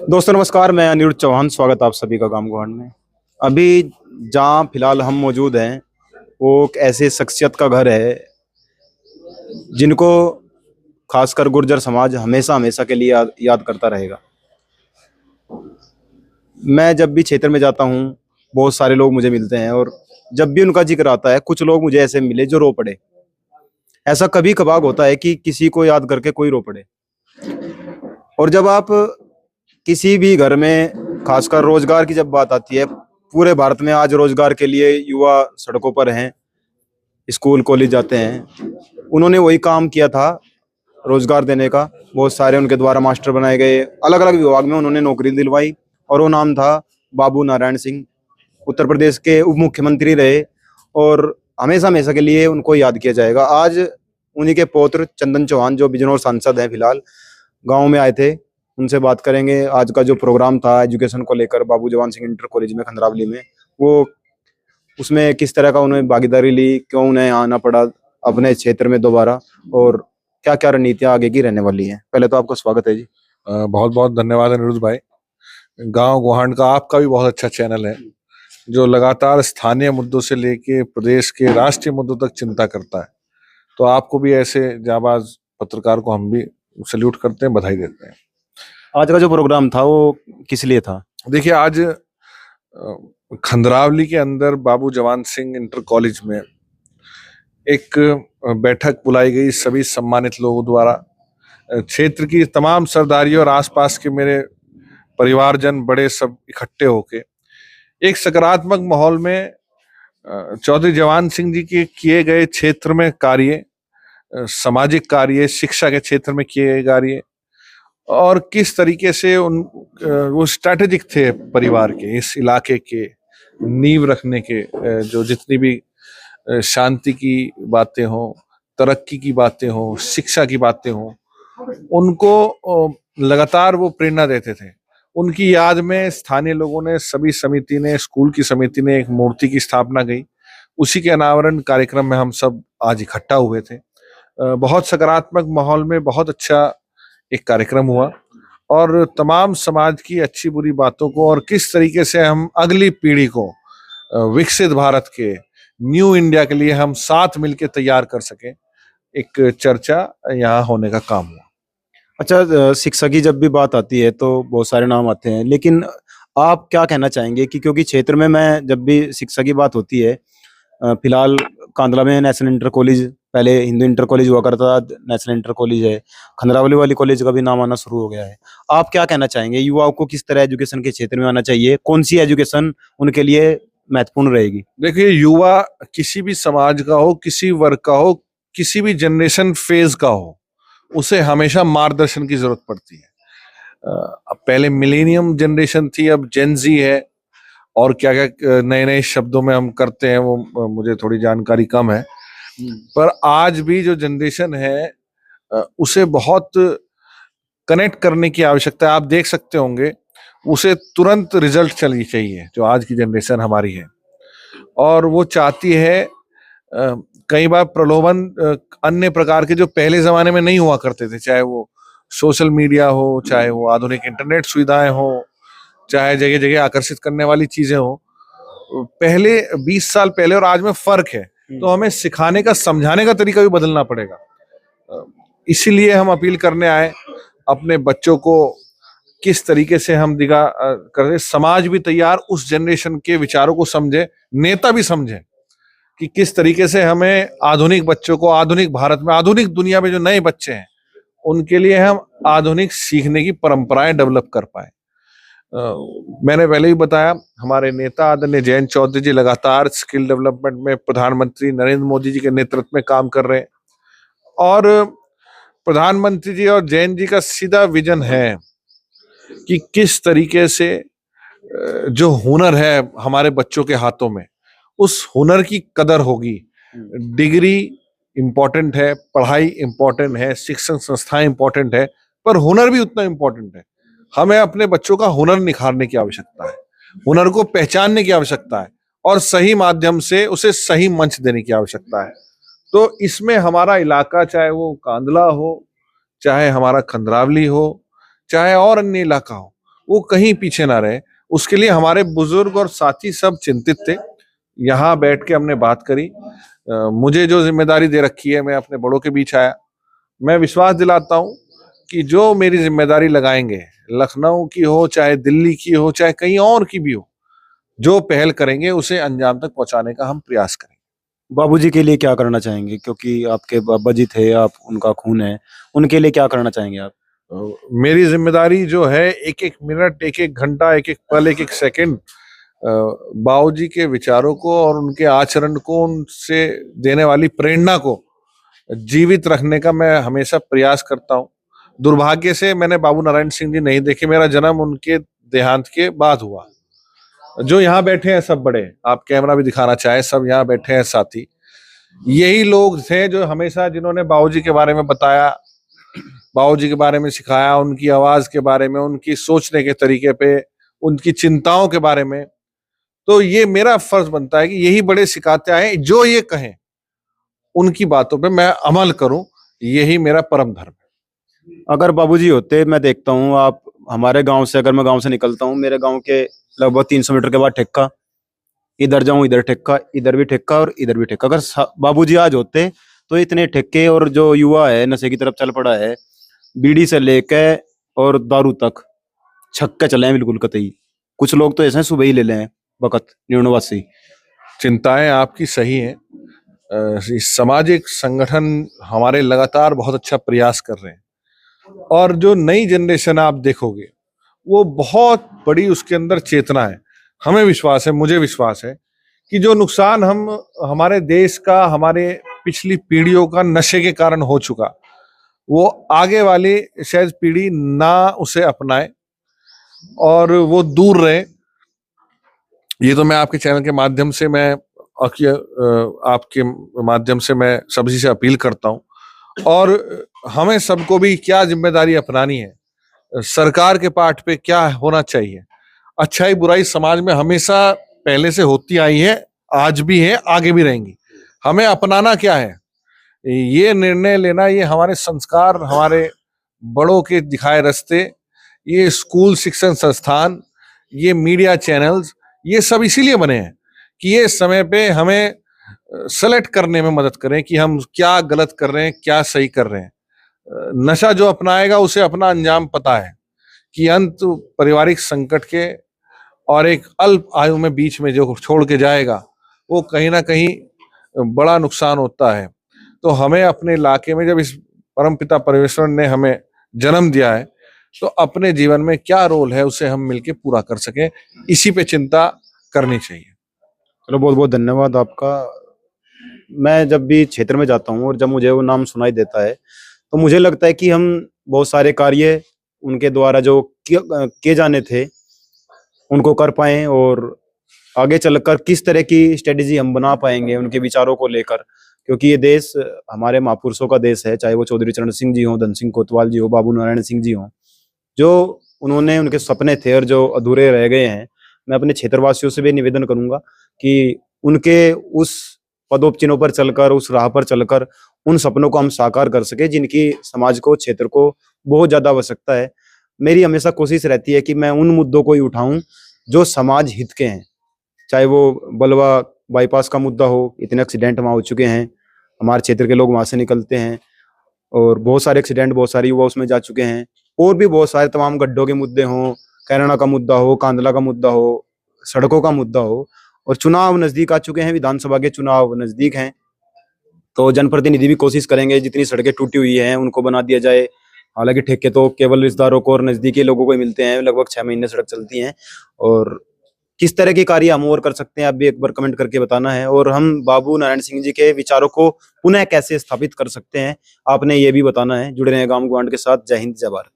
दोस्तों नमस्कार, मैं अनिरुद्ध चौहान। स्वागत आप सभी का गांव गोहान में। अभी जहां फिलहाल हम मौजूद हैं वो एक ऐसे शख्सियत का घर है जिनको खासकर गुर्जर समाज हमेशा हमेशा के लिए याद करता रहेगा। मैं जब भी क्षेत्र में जाता हूं बहुत सारे लोग मुझे मिलते हैं और जब भी उनका जिक्र आता है कुछ लोग मुझे ऐसे मिले जो रो पड़े। ऐसा कभी कभार होता है कि किसी को याद करके कोई रो पड़े। और जब आप किसी भी घर में खासकर रोजगार की जब बात आती है, पूरे भारत में आज रोजगार के लिए युवा सड़कों पर हैं, स्कूल कॉलेज जाते हैं। उन्होंने वही काम किया था रोजगार देने का। बहुत सारे उनके द्वारा मास्टर बनाए गए, अलग अलग विभाग में उन्होंने नौकरी दिलवाई और वो नाम था बाबू नारायण सिंह। उत्तर प्रदेश के उप मुख्यमंत्री रहे और हमेशा हमेशा के लिए उनको याद किया जाएगा। आज उन्हीं के पौत्र चंदन चौहान जो बिजनौर सांसद हैं, फिलहाल गांव में आए थे, उनसे बात करेंगे। आज का जो प्रोग्राम था एजुकेशन को लेकर बाबू जवान सिंह इंटर कॉलेज में खंडरावली में, वो उसमें किस तरह का उन्होंने भागीदारी ली, क्यों उन्हें आना पड़ा अपने क्षेत्र में दोबारा, और क्या क्या रणनीतियां आगे की रहने वाली हैं। पहले तो आपका स्वागत है जी। बहुत बहुत धन्यवाद अनिरुद्ध भाई। गांव गोहान का आपका भी बहुत अच्छा चैनल है जो लगातार स्थानीय मुद्दों से लेके प्रदेश के राष्ट्रीय मुद्दों तक चिंता करता है। तो आपको भी ऐसे जाबाज पत्रकार को हम भी सैल्यूट करते हैं, बधाई देते हैं। आज का जो प्रोग्राम था वो किस लिए था? देखिए, आज खंडरावली के अंदर बाबू जवान सिंह इंटर कॉलेज में एक बैठक बुलाई गई सभी सम्मानित लोगों द्वारा। क्षेत्र की तमाम सरदारियों और आसपास के मेरे परिवारजन बड़े सब इकट्ठे होके एक सकारात्मक माहौल में चौधरी जवान सिंह जी के किए गए क्षेत्र में कार्य, सामाजिक कार्य, शिक्षा के क्षेत्र में किए गए कार्य और किस तरीके से वो स्ट्रैटेजिक थे परिवार के, इस इलाके के नींव रखने के, जो जितनी भी शांति की बातें हों, तरक्की की बातें हों, शिक्षा की बातें हों, उनको लगातार वो प्रेरणा देते थे। उनकी याद में स्थानीय लोगों ने, सभी समिति ने, स्कूल की समिति ने एक मूर्ति की स्थापना की। उसी के अनावरण कार्यक्रम में हम सब आज इकट्ठा हुए थे। बहुत सकारात्मक माहौल में बहुत अच्छा एक कार्यक्रम हुआ और तमाम समाज की अच्छी बुरी बातों को और किस तरीके से हम अगली पीढ़ी को विकसित भारत के, न्यू इंडिया के लिए हम साथ मिलकर तैयार कर सके, एक चर्चा यहाँ होने का काम हुआ। अच्छा, शिक्षा की जब भी बात आती है तो बहुत सारे नाम आते हैं, लेकिन आप क्या कहना चाहेंगे कि क्योंकि क्षेत्र में मैं जब भी शिक्षा की बात होती है, फिलहाल कांदला में नेशनल इंटर कॉलेज, पहले हिंदू इंटर कॉलेज हुआ करता था, नेशनल इंटर कॉलेज है। खंडरावली वाली कॉलेज का भी नाम आना शुरू हो गया है। आप क्या कहना चाहेंगे, युवाओं को किस तरह एजुकेशन के क्षेत्र में आना चाहिए? कौन सी एजुकेशन उनके लिए महत्वपूर्ण रहेगी? देखिए, युवा किसी भी समाज का हो, किसी वर्ग का हो, किसी भी जनरेशन फेज का हो, उसे हमेशा मार्गदर्शन की जरूरत पड़ती है। अब पहले मिलेनियम जनरेशन थी, अब जेन जी है और क्या क्या नए नए शब्दों में हम करते हैं, वो मुझे थोड़ी जानकारी कम है। पर आज भी जो जनरेशन है उसे बहुत कनेक्ट करने की आवश्यकता है। आप देख सकते होंगे उसे तुरंत रिजल्ट चाहिए, जो आज की जनरेशन हमारी है, और वो चाहती है कई बार प्रलोभन अन्य प्रकार के जो पहले जमाने में नहीं हुआ करते थे, चाहे वो सोशल मीडिया हो, चाहे वो आधुनिक इंटरनेट सुविधाएं हो, चाहे जगह जगह आकर्षित करने वाली चीजें हो। पहले 20 साल पहले और आज में फर्क है, तो हमें सिखाने का, समझाने का तरीका भी बदलना पड़ेगा। इसीलिए हम अपील करने आए अपने बच्चों को किस तरीके से हम दिखा करते, समाज भी तैयार उस जनरेशन के विचारों को समझे, नेता भी समझे कि किस तरीके से हमें आधुनिक बच्चों को, आधुनिक भारत में, आधुनिक दुनिया में जो नए बच्चे हैं उनके लिए हम आधुनिक सीखने की परंपराएं डेवलप कर पाए। मैंने पहले ही बताया, हमारे नेता आदरणीय जयंत चौधरी जी लगातार स्किल डेवलपमेंट में प्रधानमंत्री नरेंद्र मोदी जी के नेतृत्व में काम कर रहे हैं और प्रधानमंत्री जी और जयंत जी का सीधा विजन है कि किस तरीके से जो हुनर है हमारे बच्चों के हाथों में, उस हुनर की कदर होगी। डिग्री इंपॉर्टेंट है, पढ़ाई इंपॉर्टेंट है, शिक्षण संस्थाएं इंपॉर्टेंट है, पर हुनर भी उतना इंपॉर्टेंट है। हमें अपने बच्चों का हुनर निखारने की आवश्यकता है, हुनर को पहचानने की आवश्यकता है और सही माध्यम से उसे सही मंच देने की आवश्यकता है। तो इसमें हमारा इलाका, चाहे वो कांदला हो, चाहे हमारा खंडरावली हो, चाहे और अन्य इलाका हो, वो कहीं पीछे ना रहे, उसके लिए हमारे बुजुर्ग और साथी सब चिंतित थे। यहाँ बैठ के हमने बात करी। मुझे जो जिम्मेदारी दे रखी है, मैं अपने बड़ों के बीच आया। मैं विश्वास दिलाता हूँ कि जो मेरी जिम्मेदारी लगाएंगे, लखनऊ की हो, चाहे दिल्ली की हो, चाहे कहीं और की भी हो, जो पहल करेंगे उसे अंजाम तक पहुंचाने का हम प्रयास करेंगे। बाबूजी के लिए क्या करना चाहेंगे, क्योंकि आपके बाबा जी थे, आप उनका खून है, उनके लिए क्या करना चाहेंगे आप? मेरी जिम्मेदारी जो है, एक एक मिनट, एक एक घंटा, एक एक पल, एक एक सेकंड बाबूजी के विचारों को और उनके आचरण को, उनसे देने वाली प्रेरणा को जीवित रखने का मैं हमेशा प्रयास करता हूँ। दुर्भाग्य से मैंने बाबू नारायण सिंह जी नहीं देखे। मेरा जन्म उनके देहांत के बाद हुआ। जो यहाँ बैठे हैं सब बड़े, आप कैमरा भी दिखाना चाहे, सब यहाँ बैठे हैं साथी, यही लोग थे जो हमेशा, जिन्होंने बाबूजी के बारे में बताया, बाबूजी के बारे में सिखाया, उनकी आवाज के बारे में, उनकी सोचने के तरीके पे, उनकी चिंताओं के बारे में। तो ये मेरा फर्ज बनता है कि यही बड़े सिखाते आए, जो ये कहें उनकी बातों पे मैं अमल करूं, यही मेरा परम धर्म है। अगर बाबूजी होते, मैं देखता हूँ आप हमारे गांव से, अगर मैं गांव से निकलता हूँ, मेरे गांव के लगभग 300 मीटर के बाद ठेक्का, इधर जाऊं इधर ठेक्का, इधर भी ठेक्का और इधर भी ठेक्का। अगर बाबूजी आज होते तो इतने ठेक्के, और जो युवा है नशे की तरफ चल पड़ा है, बीड़ी से लेके और दारू तक छक्के चले हैं बिल्कुल कतई। कुछ लोग तो ऐसे हैं सुबह ही ले लें वक़्त निर्णवासी। चिंताएं आपकी सही हैं। सामाजिक संगठन हमारे लगातार बहुत अच्छा प्रयास कर रहे हैं, और जो नई जनरेशन आप देखोगे, वो बहुत बड़ी उसके अंदर चेतना है। हमें विश्वास है, मुझे विश्वास है कि जो नुकसान हमारे देश का, हमारे पिछली पीढ़ियों का नशे के कारण हो चुका, वो आगे वाली शायद पीढ़ी ना उसे अपनाए और वो दूर रहे। ये तो मैं आपके चैनल के माध्यम से, मैं आपके माध्यम से मैं सभी से अपील करता हूं। और हमें सबको भी क्या जिम्मेदारी अपनानी है, सरकार के पार्ट पे क्या होना चाहिए। अच्छाई बुराई समाज में हमेशा पहले से होती आई है, आज भी है, आगे भी रहेंगी। हमें अपनाना क्या है, ये निर्णय लेना, ये हमारे संस्कार, हमारे बड़ों के दिखाए रास्ते, ये स्कूल शिक्षण संस्थान, ये मीडिया चैनल्स, ये सब इसीलिए बने हैं कि ये समय पे हमें सेलेक्ट करने में मदद करें कि हम क्या गलत कर रहे हैं, क्या सही कर रहे हैं। नशा जो अपनाएगा उसे अपना अंजाम पता है कि अंत पारिवारिक संकट के और एक अल्प आयु में बीच में जो छोड़ के जाएगा, वो कहीं ना कहीं बड़ा नुकसान होता है। तो हमें अपने इलाके में, जब इस परमपिता परमेश्वर ने हमें जन्म दिया है, तो अपने जीवन में क्या रोल है उसे हम मिलके पूरा कर सकें, इसी पे चिंता करनी चाहिए। चलो, बहुत बहुत धन्यवाद आपका। मैं जब भी क्षेत्र में जाता हूँ और जब मुझे वो नाम सुनाई देता है, तो मुझे लगता है कि हम बहुत सारे कार्य उनके द्वारा जो किए जाने थे उनको कर पाएं, और आगे चलकर किस तरह की स्ट्रेटेजी हम बना पाएंगे उनके विचारों को लेकर। क्योंकि ये देश हमारे महापुरुषों का देश है, चाहे वो चौधरी चरण सिंह जी हो, धन सिंह कोतवाल जी हो, बाबू नारायण सिंह जी हो, जो उन्होंने, उनके सपने थे और जो अधूरे रह गए हैं। मैं अपने क्षेत्रवासियों से भी निवेदन करूंगा कि उनके उस पदोपचिन्हों पर चलकर, उस राह पर चलकर उन सपनों को हम साकार कर सके, जिनकी समाज को, क्षेत्र को बहुत ज्यादा आवश्यकता है। मेरी हमेशा कोशिश रहती है कि मैं उन मुद्दों को ही उठाऊं जो समाज हित के हैं, चाहे वो बलवा बाईपास का मुद्दा हो। इतने एक्सीडेंट वहाँ हो चुके हैं, हमारे क्षेत्र के लोग वहां से निकलते हैं, और बहुत सारे एक्सीडेंट, बहुत सारे युवा उसमें जा चुके हैं। और भी बहुत सारे तमाम गड्ढों के मुद्दे हों, कैराना का मुद्दा हो, कांदला का मुद्दा हो, सड़कों का मुद्दा हो। और चुनाव नजदीक आ चुके हैं, विधानसभा के चुनाव नजदीक हैं, तो जनप्रतिनिधि भी कोशिश करेंगे जितनी सड़कें टूटी हुई हैं उनको बना दिया जाए। हालांकि ठेके तो केवल रिश्तेदारों को और नजदीकी लोगों को ही मिलते हैं, लगभग 6 महीने सड़क चलती हैं। और किस तरह की कार्य हम और कर सकते हैं, आप भी एक बार कमेंट करके बताना है। और हम बाबू नारायण सिंह जी के विचारों को पुनः कैसे स्थापित कर सकते हैं, आपने ये भी बताना है। जुड़े रहें गांव ग्वांड के साथ। जय हिंद, जय भारत।